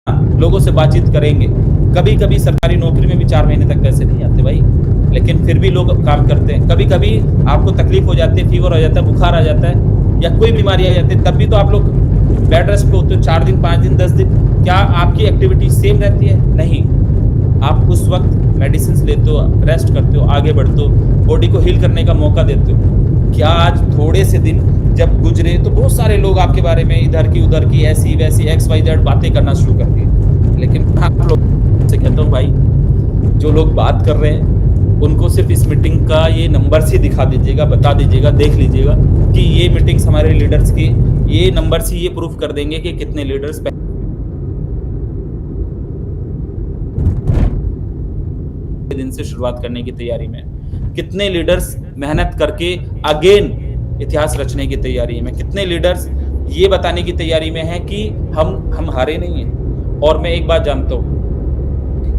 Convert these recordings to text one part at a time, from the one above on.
लोगों से बातचीत करेंगे। कभी कभी सरकारी नौकरी में भी 4 महीने तक पैसे नहीं आते भाई, लेकिन फिर भी लोग काम करते हैं। कभी कभी आपको तकलीफ हो जाती है, फीवर हो जाता है, बुखार आ जाता है या कोई बीमारी आ जाती है, तब भी तो आप लोग बेड रेस्ट पे होते हो 4 दिन, 5 दिन, 10 दिन। क्या आपकी एक्टिविटी सेम रहती है? नहीं। आप उस वक्त मेडिसिन लेते हो, रेस्ट करते हो, आगे बढ़ते हो, बॉडी को हील करने का मौका देते हो। क्या आज थोड़े से दिन जब गुजरे तो बहुत सारे लोग आपके बारे में इधर की उधर की ऐसी वैसी XYZ बातें करना शुरू कर दी। लेकिन आप लोग से कहता हूँ भाई, जो लोग बात कर रहे हैं उनको सिर्फ इस मीटिंग का ये नंबर ही दिखा दीजिएगा, बता दीजिएगा, देख लीजिएगा कि ये मीटिंग्स हमारे लीडर्स की, ये नंबर ही ये प्रूफ कर देंगे कि कितने लीडर्स दिन से शुरुआत करने की तैयारी में, कितने लीडर्स मेहनत करके अगेन इतिहास रचने की तैयारी में, कितने लीडर्स ये बताने की तैयारी में हैं कि हम हारे नहीं हैं। और मैं एक बात जानता हूं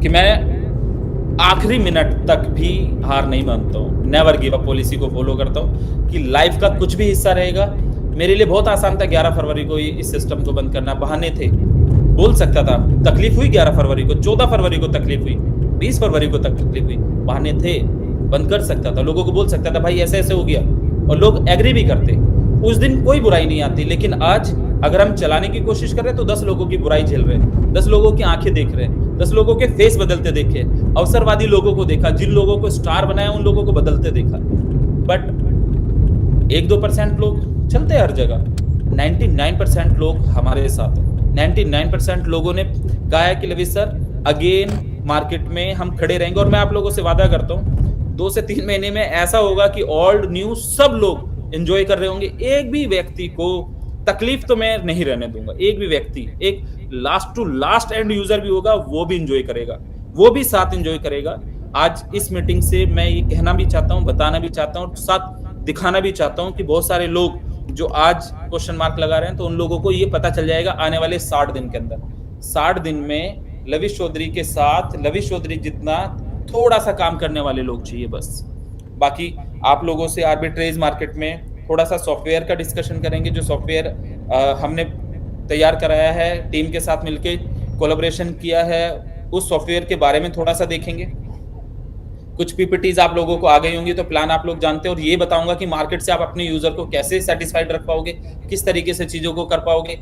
कि मैं आखिरी मिनट तक भी हार नहीं मानता हूं। नेवर गिव अप पॉलिसी को फॉलो करता हूं कि लाइफ का कुछ भी हिस्सा रहेगा। मेरे लिए बहुत आसान था 11 फरवरी को इस सिस्टम को बंद करना। बहाने थे, बोल सकता था। तकलीफ हुई 11 फरवरी को, 14 फरवरी को तकलीफ हुई, 20 फरवरी को तकलीफ हुई, बहाने थे, बंद कर सकता था, लोगों को बोल सकता था भाई ऐसे ऐसे हो गया, और लोग एग्री भी करते। उस दिन कोई बुराई नहीं आती। लेकिन आज अगर हम चलाने की कोशिश कर रहे हैं तो 10 लोगों की बुराई झेल रहे हैं, 10 लोगों की आंखें देख रहे हैं, 10 लोगों के फेस बदलते देखे, अवसरवादी लोगों को देखा, जिन लोगों को स्टार बनाया उन लोगों को बदलते देखा। बट 1-2% लोग चलते हैं हर जगह, 99% लोग हमारे साथ हैं। 99% लोगों ने कहा है कि लवी सर अगेन मार्केट में हम खड़े रहेंगे। और मैं आप लोगों से वादा करता हूं 2 से 3 महीने में ऐसा होगा कि ओल्ड न्यू सब लोग एंजॉय कर रहे होंगे। एक भी व्यक्ति को तकलीफ तो मैं नहीं रहने दूंगा। एक भी व्यक्ति, एक last to last end user भी होगा, वो भी एंजॉय करेगा, वो भी साथ एंजॉय करेगा। आज इस मीटिंग से मैं ये कहना भी चाहता हूं, बताना भी चाहता हूं, साथ दिखाना भी चाहता हूं कि बहुत सारे लोग जो आज क्वेश्चन मार्क लगा रहे हैं, तो उन लोगों को ये पता चल जाएगा आने वाले 60 दिन के अंदर। 60 दिन में लविश चौधरी के साथ लविश चौधरी जितना थोड़ा सा काम करने वाले लोग चाहिए बस। बाकी आप लोगों से आर्बिट्रेज मार्केट में थोड़ा सा सॉफ्टवेयर का डिस्कशन करेंगे। जो सॉफ्टवेयर हमने तैयार कराया है, टीम के साथ मिलके कोलैबोरेशन किया है, उस सॉफ्टवेयर के बारे में थोड़ा सा देखेंगे। कुछ पीपीटीज आप लोगों को आ गई होंगी तो प्लान आप लोग जानते हैं, और ये बताऊंगा कि मार्केट से आप अपने यूजर को कैसे सेटिस्फाइड रख पाओगे, किस तरीके से चीजों को कर पाओगे।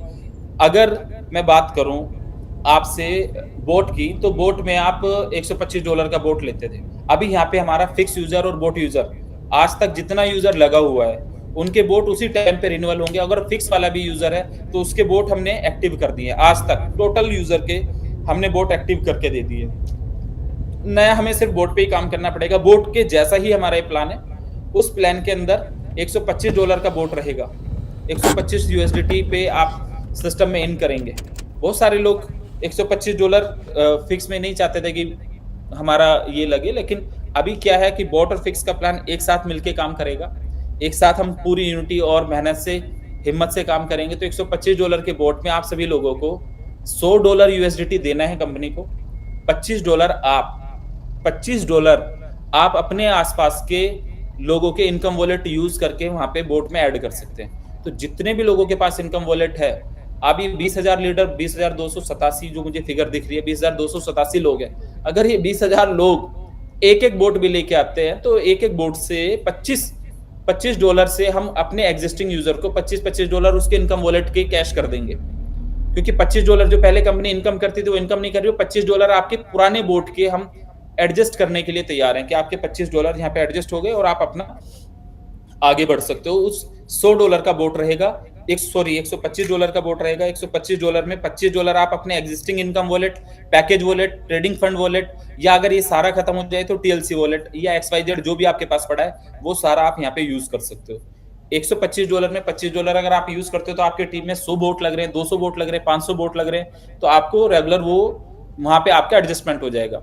अगर मैं बात करूं आपसे बोट की, तो बोट में आप $125 का बोट लेते थे। अभी यहाँ पे हमारा फिक्स यूजर और बोट यूजर, आज तक जितना यूजर लगा हुआ है उनके बोट उसी टाइम पे रिन्यूअल होंगे। अगर फिक्स वाला भी यूजर है तो उसके बोट हमने एक्टिव कर दिए। आज तक टोटल यूजर के हमने बोट एक्टिव करके दे दिए। नया हमें सिर्फ बोट पे ही काम करना पड़ेगा। बोट के जैसा ही हमारा ये प्लान है, उस प्लान के अंदर $125 का बोट रहेगा। 125 USDT पे आप सिस्टम में इन करेंगे। बहुत सारे लोग $125 फिक्स में नहीं चाहते थे कि हमारा ये लगे, लेकिन अभी क्या है कि बोट और फिक्स का प्लान एक साथ मिलके काम करेगा। एक साथ हम पूरी यूनिटी और मेहनत से, हिम्मत से काम करेंगे। तो $125 के बोट में आप सभी लोगों को $100 USDT देना है कंपनी को। $25 आप अपने आसपास के लोगों के इनकम वॉलेट यूज करके वहां पे बोट में ऐड कर सकते हैं। तो जितने भी लोगों के पास इनकम वॉलेट है, अभी 20,000 लीडर, 20,287 जो मुझे फिगर दिख रही है, 20,287 लोग हैं। अगर ये 20,000 लोग एक एक बोट भी लेके आते हैं तो एक एक बोट से $25 से हम अपने एग्जिस्टिंग यूजर को $25 उसके इनकम वॉलेट के कैश कर देंगे। क्योंकि $25 जो पहले कंपनी इनकम करती थी वो इनकम नहीं कर रही हो। $25 आपके पुराने बोट के हम एडजस्ट करने के लिए तैयार हैं कि आपके $25 यहाँ पे एडजस्ट हो गए और आप अपना आगे बढ़ सकते हो। उस $100 का बोट रहेगा, $125 का बोट रहेगा। $125 में $25 आप अपने existing income wallet, package wallet, trading fund wallet, या अगर ये सारा खत्म हो जाए तो TLC वॉलेट या XYZ जो भी आपके पास पड़ा है वो सारा आप यहाँ पे यूज कर सकते हो। $125 में $25 अगर आप यूज करते हो तो आपकी टीम में 100 बोट लग रहे हैं, 200 बोट लग रहे हैं, 500 बोट लग रहे हैं, तो आपको रेगुलर वो वहां पे आपका एडजस्टमेंट हो जाएगा।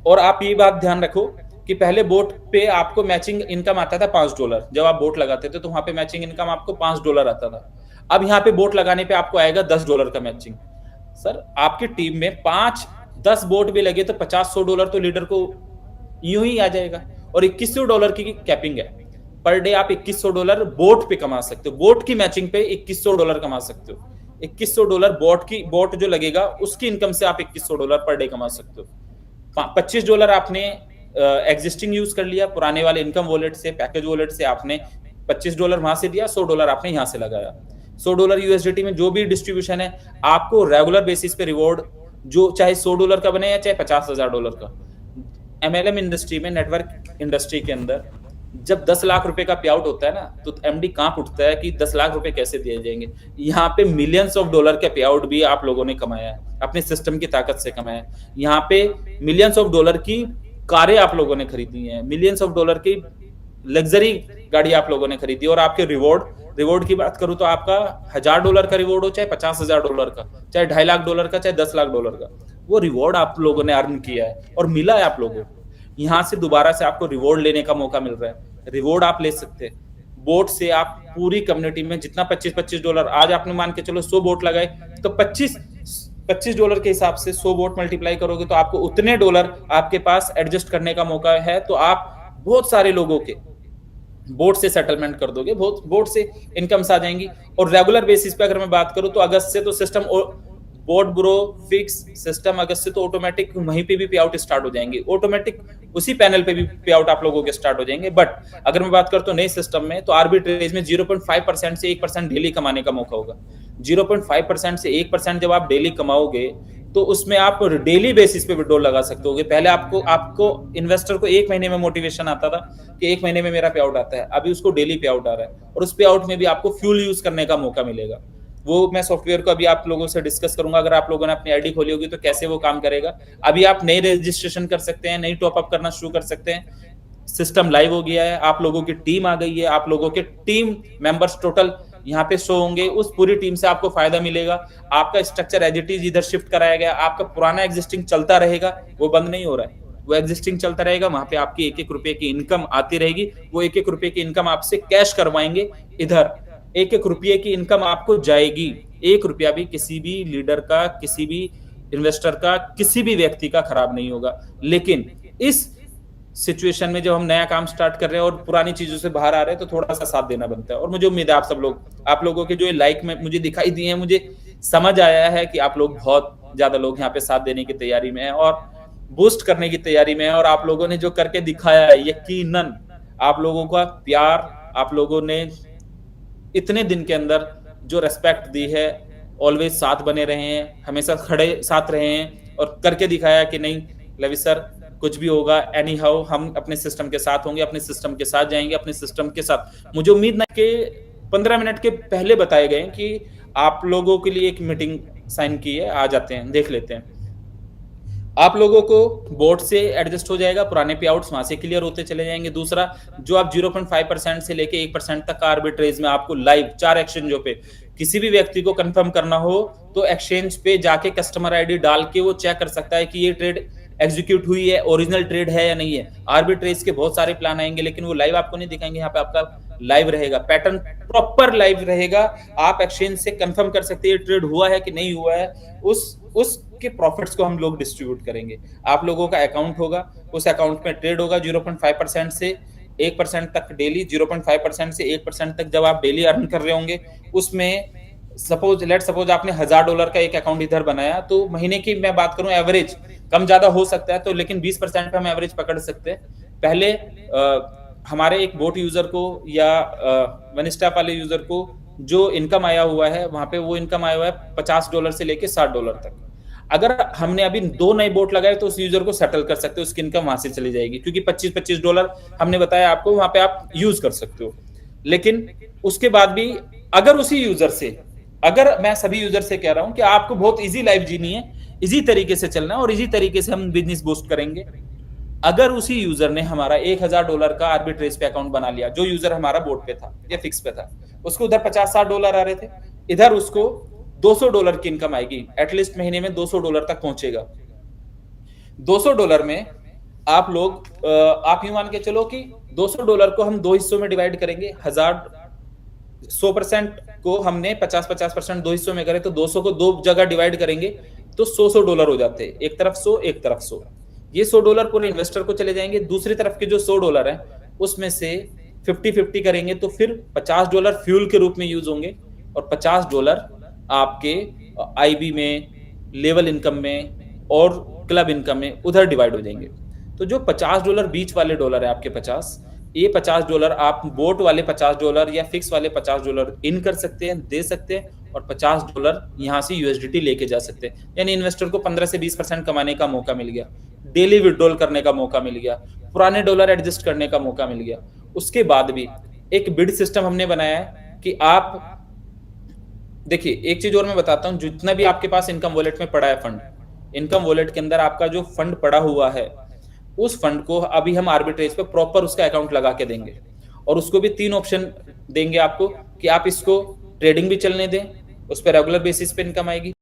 और आप ये बात ध्यान रखो कि पहले बोट पे आपको मैचिंग इनकम आता था $5। जब आप बोट लगाते थे तो वहां पे मैचिंग इनकम आपको $5 आता था। अब यहाँ पे बोट लगाने पे आपको आएगा $10 का मैचिंग। सर आपकी टीम में 5-10 बोट भी लगे तो $50-100 तो लीडर को यूं ही आ जाएगा। और $2100 की कैपिंग है। पर डे आप $2100 बोट पे कमा सकते हो। बोट की मैचिंग पे $2100 कमा सकते हो। $2100 बोट जो लगेगा उसकी इनकम से आप $2100 पर डे कमा सकते हो। $25 आपने एग्जिस्टिंग यूज कर लिया पुराने वाले इनकम वॉलेट से, पैकेज वॉलेट से आपने $25 वहां से दिया, $100 आपने यहां से लगाया। $100 यूएसडीटी में जो भी डिस्ट्रीब्यूशन है आपको रेगुलर बेसिस पे रिवॉर्ड, जो चाहे $100 का बने या चाहे $50,000 का। एमएलएम इंडस्ट्री में, नेटवर्क इंडस्ट्री के अंदर जब 10 लाख रुपए का पे आउट होता है ना, तो एमडी कांप उठता है कि 10 लाख रुपए कैसे दिए जाएंगे। यहाँ पे मिलियंस ऑफ डॉलर का पे आउट भी आप लोगों ने कमाया है, अपने सिस्टम की ताकत से कमाया है। यहाँ पे मिलियंस ऑफ डॉलर की कारें आप लोगों ने खरीदी हैं, मिलियंस ऑफ डॉलर की लग्जरी गाड़ी आप लोगों ने खरीदी, और आपके रिवॉर्ड की बात करूं तो आपका $1000 का रिवॉर्ड हो, चाहे $50,000 का, चाहे $2.5 लाख का, चाहे $10 लाख का, वो रिवॉर्ड आप लोगों ने अर्न किया है और मिला है आप लोगों को। यहाँ से दोबारा से आपको रिवॉर्ड लेने का मौका मिल रहा है। रिवॉर्ड आप ले सकते हैं बोट से। आप पूरी कम्युनिटी में जितना $25 आज आपने मान के चलो 100 बोट लगाए, तो $25 के हिसाब से 100 बोट मल्टीप्लाई करोगे तो आपको उतने डॉलर आपके पास एडजस्ट करने का मौका है। तो आप बहुत सारे लोगों के बोट से सेटलमेंट कर दोगे, बोट से इनकम्स आ जाएंगी। और रेगुलर बेसिस पे अगर मैं बात करूं तो अगस्त से तो system bot bro fix system, अगस्त से तो ऑटोमेटिक वहीं पे भी पे आउट स्टार्ट हो जाएंगे, ऑटोमेटिक उसी पैनल पे भी पे आउट आप लोगों के स्टार्ट हो जाएंगे। बट अगर मैं बात करता हूं नए सिस्टम में, तो आर्बिट्रेज में 0.5% से 1% डेली कमाने का मौका होगा। 0.5% से 1% जब आप डेली कमाओगे तो उसमें आप डेली बेसिस पे विड्रॉल लगा सकते होगे। पहले आपको इन्वेस्टर को 1 महीने में मोटिवेशन आता था कि 1 महीने में मेरा पे आउट आता है, अभी उसको डेली पे आउट आ रहा है, और उस पे आउट में भी आपको फ्यूल यूज करने का मौका मिलेगा। वो मैं सॉफ्टवेयर को अभी आप लोगों से डिस्कस करूंगा, अगर आप लोगों ने अपनी आईडी खोली होगी तो कैसे वो काम करेगा। अभी आप नई रजिस्ट्रेशन कर सकते हैं, नई टॉप अप करना शुरू कर सकते हैं। सिस्टम लाइव हो गया है, आप लोगों की टीम आ गई है, आप लोगों के टीम मेंबर्स टोटल यहाँ पे शो होंगे। उस पूरी टीम से आपको फायदा मिलेगा। आपका स्ट्रक्चर एज इट इज इधर शिफ्ट कराया गया, आपका पुराना एग्जिस्टिंग चलता रहेगा, वो बंद नहीं हो रहा है, वो एग्जिस्टिंग चलता रहेगा। वहां पे आपकी एक रुपए की इनकम आती रहेगी, वो एक रुपए की इनकम आपसे कैश करवाएंगे। इधर एक रुपये की इनकम आपको जाएगी। ₹1 भी किसी भी लीडर का, किसी भी इन्वेस्टर का, किसी भी व्यक्ति का खराब नहीं होगा। लेकिन इस सिचुएशन में जब हम नया काम स्टार्ट कर रहे हैं और पुरानी चीजों से बाहर आ रहे हैं, तो थोड़ा सा साथ देना बनता है। और मुझे उम्मीद है आप लोगों के जो लाइक में मुझे दिखाई दिए हैं, मुझे समझ आया है कि आप लोग बहुत ज्यादा लोग यहाँ पे साथ देने की तैयारी में है और बूस्ट करने की तैयारी में है। और आप लोगों ने जो करके दिखाया है, यकीनन आप लोगों का प्यार, आप लोगों ने इतने दिन के अंदर जो रेस्पेक्ट दी है, ऑलवेज साथ बने रहे हैं, हमेशा खड़े साथ रहे हैं और करके दिखाया कि नहीं लवी सर कुछ भी होगा एनी हाउ हम अपने सिस्टम के साथ होंगे, अपने सिस्टम के साथ जाएंगे, अपने सिस्टम के साथ। मुझे उम्मीद ना कि 15 मिनट के पहले बताए गए कि आप लोगों के लिए एक मीटिंग साइन की है, आ जाते हैं, देख लेते हैं। आप लोगों को बोर्ड से एडजस्ट हो जाएगा, पुराने पे आउट्स वहां से क्लियर होते चले जाएंगे। दूसरा, जो आप 0.5% से लेके 1% तक का आर्बिट्रेज में आपको लाइव 4 एक्सचेंजों पे किसी भी व्यक्ति को कंफर्म करना हो तो एक्सचेंज पे जाके कस्टमर आईडी डाल के वो चेक कर सकता है कि ये ट्रेड एग्जीक्यूट हुई है, ओरिजिनल ट्रेड है या नहीं है। आर्बिट्रेज के बहुत सारे प्लान आएंगे, लेकिन वो लाइव आपको नहीं दिखाएंगे। यहाँ पे आपका लाइव रहेगा, पैटर्न प्रॉपर लाइव रहेगा। आप एक्सचेंज से कंफर्म कर सकते हैं ट्रेड हुआ है कि नहीं हुआ है। उसके प्रॉफिट्स को हम लोग डिस्ट्रीब्यूट करेंगे। आप लोगों का अकाउंट होगा, उस अकाउंट में ट्रेड होगा। 0.5% से 1% तक डेली, 0.5% से 1% तक जब आप डेली अर्न कर रहे होंगे, उसमें सपोज आपने $1000 का एक अकाउंट इधर बनाया, तो महीने की मैं बात करूं एवरेज कम ज्यादा हो सकता है, तो लेकिन 20% पे हम एवरेज पकड़ सकते हैं। पहले हमारे एक बोट यूजर को या वन स्टॉप वाले यूजर को जो इनकम आया हुआ है, वहां पे वो इनकम आया हुआ है $50 से लेके $60 तक। अगर हमने अभी 2 नए बोट लगाए तो उस यूजर को सेटल कर सकते हो, उसकी इनकम वहां से चली जाएगी, क्योंकि $25 हमने बताया आपको, वहां पे आप यूज कर सकते हो। लेकिन उसके बाद भी अगर उसी यूजर से, अगर मैं सभी यूजर से कह रहा हूं कि आपको बहुत इजी लाइफ जीनी है, इजी तरीके से चलना है और इजी तरीके से हम बिजनेस बूस्ट करेंगे। अगर उसी यूजर ने हमारा $1000 का आर्बिट्रेज पे अकाउंट बना लिया, जो यूजर हमारा बोट पे था या फिक्स पे था, उसको उधर $50-60 आ रहे थे, इधर उसको $200 की इनकम आएगी, एटलीस्ट महीने में $200 तक पहुंचेगा। $200 में आप लोग आप यूं मान के चलो कि $200 को हम 2 हिस्सों में डिवाइड करेंगे। 100% को हमने 50-50% 2 हिस्सों में करें, तो 200 को 2 जगह डिवाइड करेंगे तो $100 हो जाते हैं। एक तरफ 100, एक तरफ 100। ये $100 पूरे इन्वेस्टर को चले जाएंगे। दूसरी तरफ के जो $100 है, उसमें से 50-50 करेंगे तो फिर $50 फ्यूल के रूप में यूज होंगे और $50 आपके आईबी में, लेवल इनकम में और क्लब इनकम में उधर डिवाइड हो जाएँगे। तो जो $50 बीच वाले डॉलर है आपके 50, ये $50 आप बोट वाले $50 या फिक्स वाले $50 इन कर सकते हैं, दे सकते हैं और $50 यहाँ से यूएसडीटी लेके जा सकते हैं। यानी इन्वेस्टर को 15 से 20% कमाने का मौका मिल गया, डेली विथड्रॉल करने का मौका मिल गया, पुराने डॉलर एडजस्ट करने का मौका मिल गया। उसके बाद भी एक बिड सिस्टम हमने बनाया है कि आप देखिए, एक चीज़ और मैं बताता हूँ, जितना भी आपके पास इनकम वॉलेट में पड़ा है फंड, इनकम वॉलेट के अंदर आपका जो फंड पड़ा हुआ है, उस फंड को अभी हम आर्बिट्रेज पे प्रॉपर उसका अकाउंट लगा के देंगे और उसको भी 3 ऑप्शन देंगे आपको कि आप इसको ट्रेडिंग भी चलने दें, उस पे रेगुलर बेसिस पे इनकम आएगी।